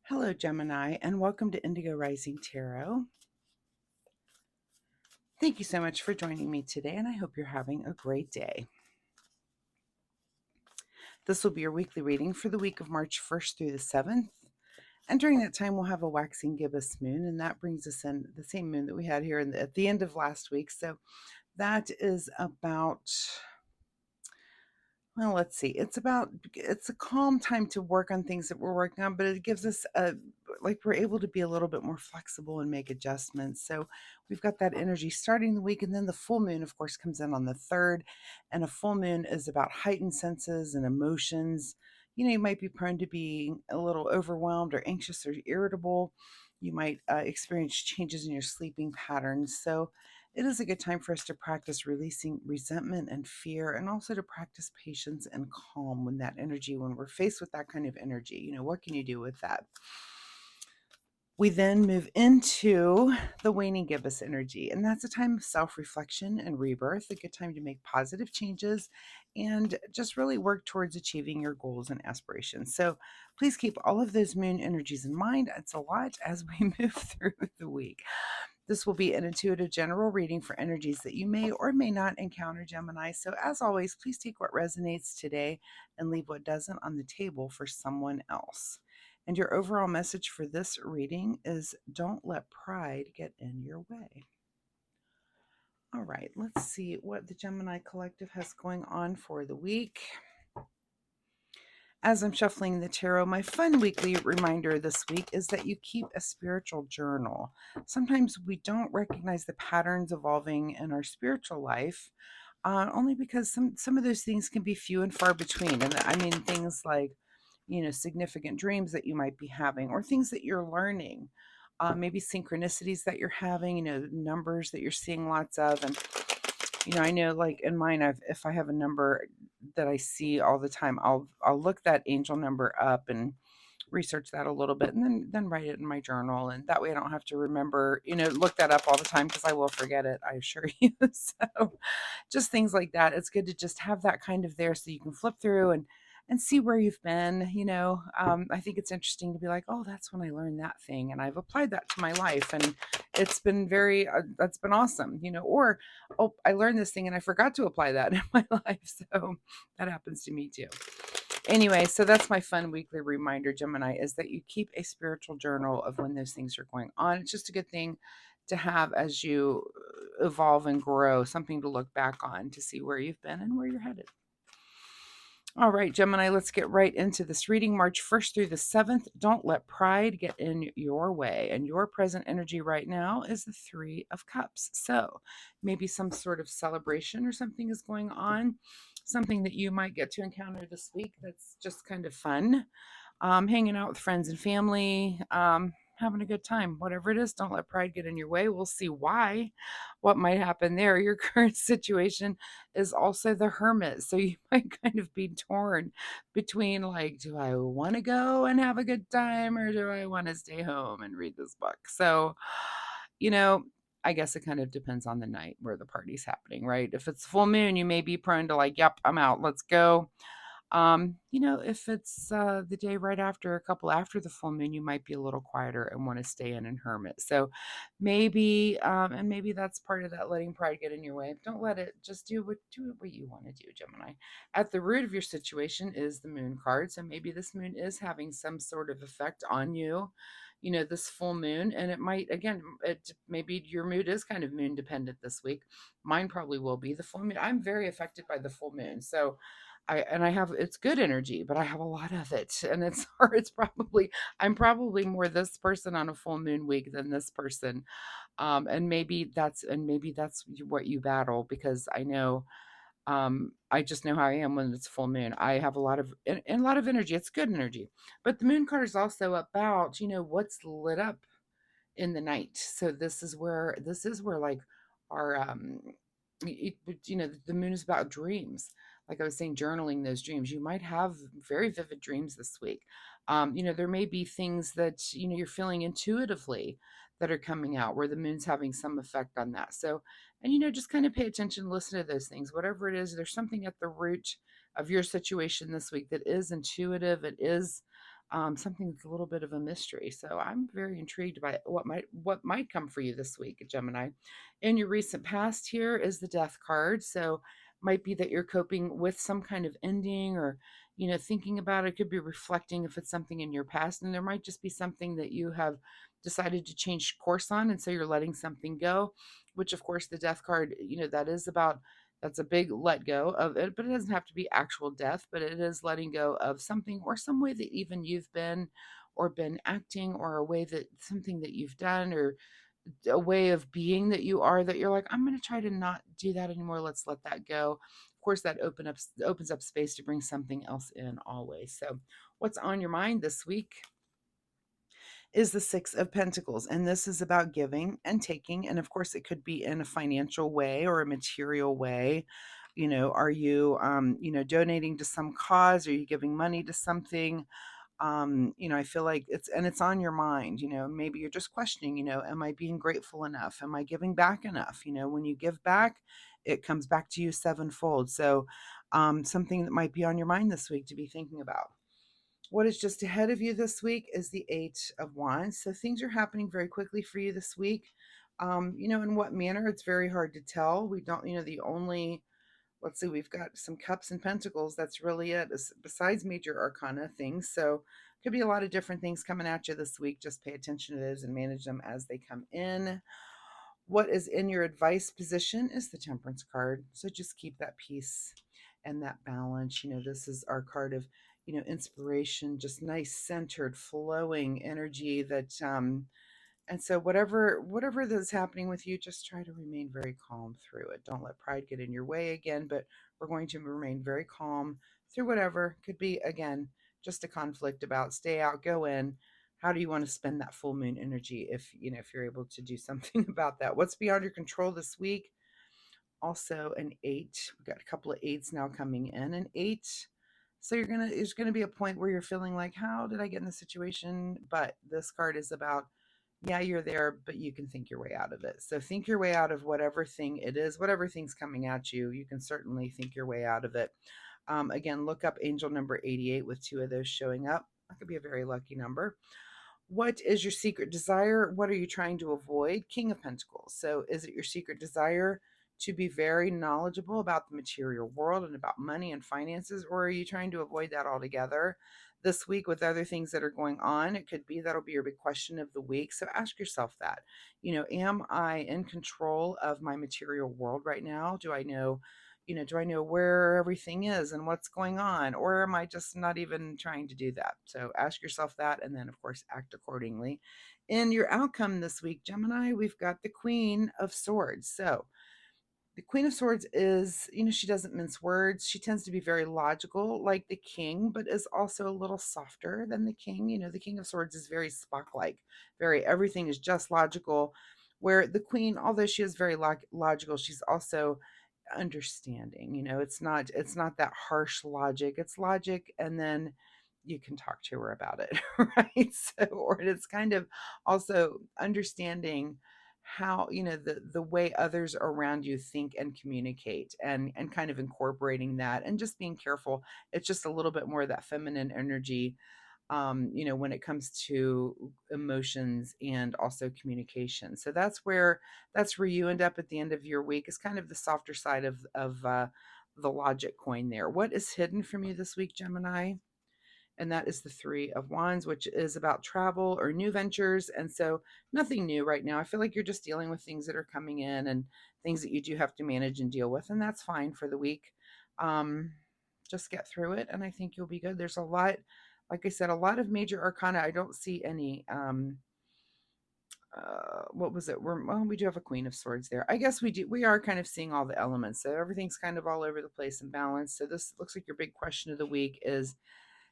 Hello, Gemini, and welcome to Indigo Rising Tarot. Thank you so much for joining me today, and I hope you're having a great day. This will be your weekly reading for the week of March 1st through the 7th. And during that time, we'll have a waxing gibbous moon, and that brings us in the same moon that we had here at the end of last week. So that is about, well, let's see. It's a calm time to work on things that we're working on, but it gives us we're able to be a little bit more flexible and make adjustments. So we've got that energy starting the week, and then the full moon, of course, comes in on the 3rd. And a full moon is about heightened senses and emotions. You might be prone to being a little overwhelmed or anxious or irritable. You might experience changes in your sleeping patterns. So it is a good time for us to practice releasing resentment and fear, and also to practice patience and calm when we're faced with that kind of energy. What can you do with that? We then move into the waning gibbous energy, and that's a time of self-reflection and rebirth, a good time to make positive changes and just really work towards achieving your goals and aspirations. So please keep all of those moon energies in mind. It's a lot as we move through the week. This will be an intuitive general reading for energies that you may or may not encounter, Gemini. So as always, please take what resonates today and leave what doesn't on the table for someone else. And your overall message for this reading is don't let pride get in your way. All right, let's see what the Gemini Collective has going on for the week. As I'm shuffling the tarot, my fun weekly reminder this week is that you keep a spiritual journal. Sometimes we don't recognize the patterns evolving in our spiritual life, only because some of those things can be few and far between. And I mean things like, significant dreams that you might be having, or things that you're learning, maybe synchronicities that you're having, numbers that you're seeing lots of. And I know, like in mine, if I have a number that I see all the time, I'll look that angel number up and research that a little bit, and then write it in my journal, and that way I don't have to remember, look that up all the time, because I will forget it, I assure you. So just things like that. It's good to just have that kind of there, so you can flip through and see where you've been. I think it's interesting to be like, oh, that's when I learned that thing, and I've applied that to my life, and it's been that's been awesome. Or, oh, I learned this thing and I forgot to apply that in my life. So that happens to me too. Anyway, so that's my fun weekly reminder, Gemini, is that you keep a spiritual journal of when those things are going on. It's just a good thing to have as you evolve and grow, something to look back on to see where you've been and where you're headed. All right, Gemini, let's get right into this reading. March 1st through the 7th. Don't let pride get in your way. And your present energy right now is the 3 of Cups. So maybe some sort of celebration or something is going on, something that you might get to encounter this week that's just kind of fun. Hanging out with friends and family, having a good time. Whatever it is, don't let pride get in your way. We'll see what might happen there. Your current situation is also the Hermit. So you might kind of be torn between, like, do I want to go and have a good time, or do I want to stay home and read this book? So, you know, I guess it kind of depends on the night where the party's happening, right? If it's full moon, you may be prone to, like, yep, I'm out, let's go. If it's the day right after, a couple after the full moon, you might be a little quieter and want to stay in hermit. So maybe that's part of that letting pride get in your way. Don't let it. Just do what you want to do, Gemini. At the root of your situation is the moon card. So maybe this moon is having some sort of effect on you. This full moon, and it might, again, maybe your mood is kind of moon dependent this week. Mine probably will be the full moon. I'm very affected by the full moon. So I have, it's good energy, but I have a lot of it, and it's hard. I'm probably more this person on a full moon week than this person. And maybe that's what you battle, because I just know how I am when it's full moon. I have a lot of energy. It's good energy. But the moon card is also about, what's lit up in the night. So this is where like our the moon is about dreams. Like I was saying, journaling those dreams. You might have very vivid dreams this week. There may be things that you're feeling intuitively that are coming out, where the moon's having some effect on that. So, and just kind of pay attention, listen to those things. Whatever it is, there's something at the root of your situation this week that is intuitive. It is something that's a little bit of a mystery. So I'm very intrigued by what might come for you this week, Gemini. In your recent past, here is the Death card. So might be that you're coping with some kind of ending, or thinking about it. Could be reflecting if it's something in your past, and there might just be something that you have decided to change course on, and so you're letting something go. Which, of course, the Death card, that is about. That's a big let go of it, but it doesn't have to be actual death, but it is letting go of something or some way that even you've been acting, or a way that something that you've done, or a way of being that you are, that you're like, I'm going to try to not do that anymore. Let's let that go. Of course, that opens up space to bring something else in always. So what's on your mind this week is the Six of Pentacles. And this is about giving and taking. And of course, it could be in a financial way or a material way. Are you, donating to some cause? Are you giving money to something? I feel like it's on your mind. Maybe you're just questioning, am I being grateful enough? Am I giving back enough? When you give back, it comes back to you sevenfold. So, something that might be on your mind this week to be thinking about. What is just ahead of you this week is the Eight of Wands. So things are happening very quickly for you this week. In what manner, it's very hard to tell. We don't, the only, let's see, we've got some Cups and Pentacles. That's really it, besides major arcana things. So could be a lot of different things coming at you this week. Just pay attention to those and manage them as they come in. What is in your advice position is the Temperance card. So just keep that peace and that balance. This is our card of, inspiration, just nice, centered, flowing energy that, and so whatever that's happening with you, just try to remain very calm through it. Don't let pride get in your way again, but we're going to remain very calm through whatever could be, again, just a conflict about stay out, go in. How do you want to spend that full moon energy if you're able to do something about that? What's beyond your control this week? Also an eight. We've got a couple of eights now coming in. An eight. So there's gonna be a point where you're feeling like, how did I get in this situation? But this card is about, yeah, you're there, but you can think your way out of it. So think your way out of whatever thing it is, whatever thing's coming at you. You can certainly think your way out of it. Again, look up angel number 88 with two of those showing up. That could be a very lucky number. What is your secret desire? What are you trying to avoid? King of Pentacles. So is it your secret desire to be very knowledgeable about the material world and about money and finances, or are you trying to avoid that altogether? This week, with other things that are going on, it could be that'll be your big question of the week. So ask yourself that, am I in control of my material world right now? Do I know where everything is and what's going on? Or am I just not even trying to do that? So ask yourself that, and then, of course, act accordingly. In your outcome this week, Gemini, we've got the Queen of Swords. So the Queen of Swords is, she doesn't mince words. She tends to be very logical, like the King, but is also a little softer than the King. The King of Swords is very Spock like, everything is just logical. Where the Queen, although she is very logical, she's also understanding. It's not that harsh logic. It's logic, and then you can talk to her about it, right? So, or it's kind of also understanding how, the way others around you think and communicate, and kind of incorporating that, and just being careful. It's just a little bit more of that feminine energy, when it comes to emotions and also communication. So that's where you end up at the end of your week, is kind of the softer side of the logic coin there. What is hidden from you this week, Gemini? And that is the Three of Wands, which is about travel or new ventures. And so nothing new right now. I feel like you're just dealing with things that are coming in, and things that you do have to manage and deal with, and that's fine for the week. Um, just get through it, and I think you'll be good. There's a lot, like I said, a lot of major arcana. I don't see any. What was it? We do have a Queen of Swords there. I guess we do. We are kind of seeing all the elements, so everything's kind of all over the place and balanced. So this looks like your big question of the week is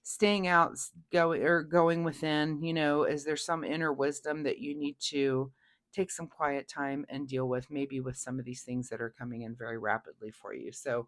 staying out, going within. Is there some inner wisdom that you need to take some quiet time and deal with, maybe with some of these things that are coming in very rapidly for you? So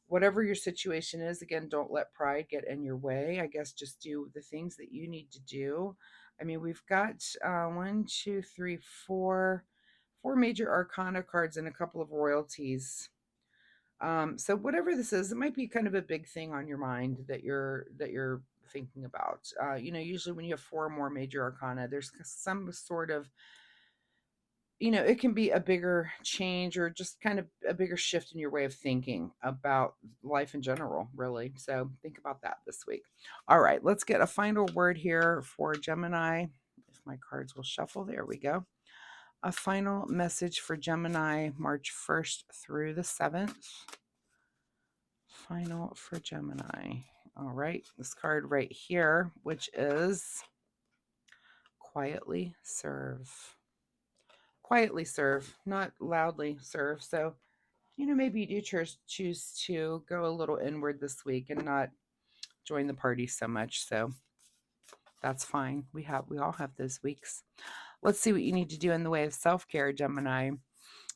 whatever your situation is, again, don't let pride get in your way. I guess just do the things that you need to do. I mean, we've got one, two, three, four major arcana cards and a couple of royalties. So whatever this is, it might be kind of a big thing on your mind that you're thinking about. Usually when you have four or more major arcana, there's some sort of, it can be a bigger change or just kind of a bigger shift in your way of thinking about life in general, really. So think about that this week. All right, let's get a final word here for Gemini. If my cards will shuffle, there we go. A final message for Gemini, March 1st through the 7th. Final for Gemini. All right, this card right here, which is quietly serve. Quietly serve, not loudly serve. So, maybe you do choose to go a little inward this week and not join the party so much. So that's fine. We all have those weeks. Let's see what you need to do in the way of self-care, Gemini.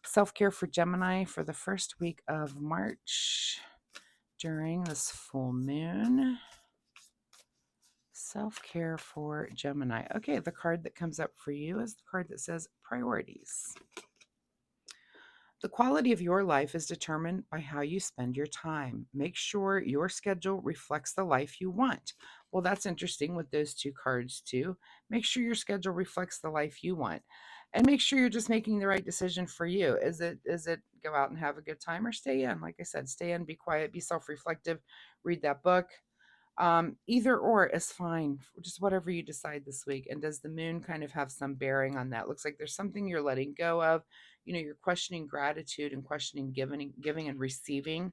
Self-care for Gemini for the first week of March during this full moon. Self-care for Gemini. Okay, the card that comes up for you is the card that says priorities. The quality of your life is determined by how you spend your time. Make sure your schedule reflects the life you want. Well, that's interesting with those two cards, too. Make sure your schedule reflects the life you want. And make sure you're just making the right decision for you. Is it go out and have a good time or stay in? Like I said, stay in, be quiet, be self-reflective, read that book. Either or is fine, just whatever you decide this week. And does the moon kind of have some bearing on that? Looks like there's something you're letting go of. You're questioning gratitude and questioning giving and receiving.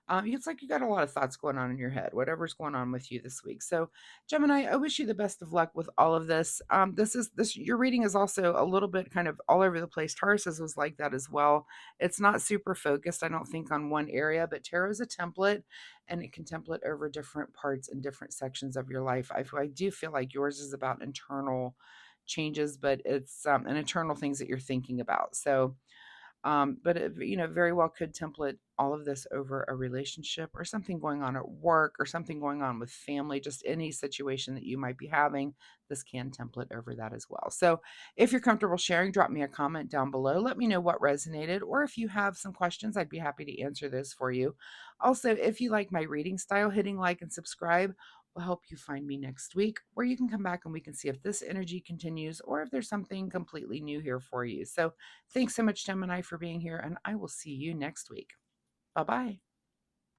It's like you got a lot of thoughts going on in your head, whatever's going on with you this week. So, Gemini, I wish you the best of luck with all of this. This your reading is also a little bit kind of all over the place. Taurus's was like that as well. It's not super focused, I don't think, on one area, but tarot is a template and it can template over different parts and different sections of your life. I do feel like yours is about internal changes, but it's an internal things that you're thinking about. So but it, very well could template all of this over a relationship or something going on at work or something going on with family, just any situation that you might be having. This can template over that as well. So if you're comfortable sharing, drop me a comment down below. Let me know what resonated, or if you have some questions, I'd be happy to answer those for you. Also, if you like my reading style, hitting like and subscribe will help you find me next week, where you can come back and we can see if this energy continues or if there's something completely new here for you. So thanks so much, Gemini, for being here, and I will see you next week. Bye bye.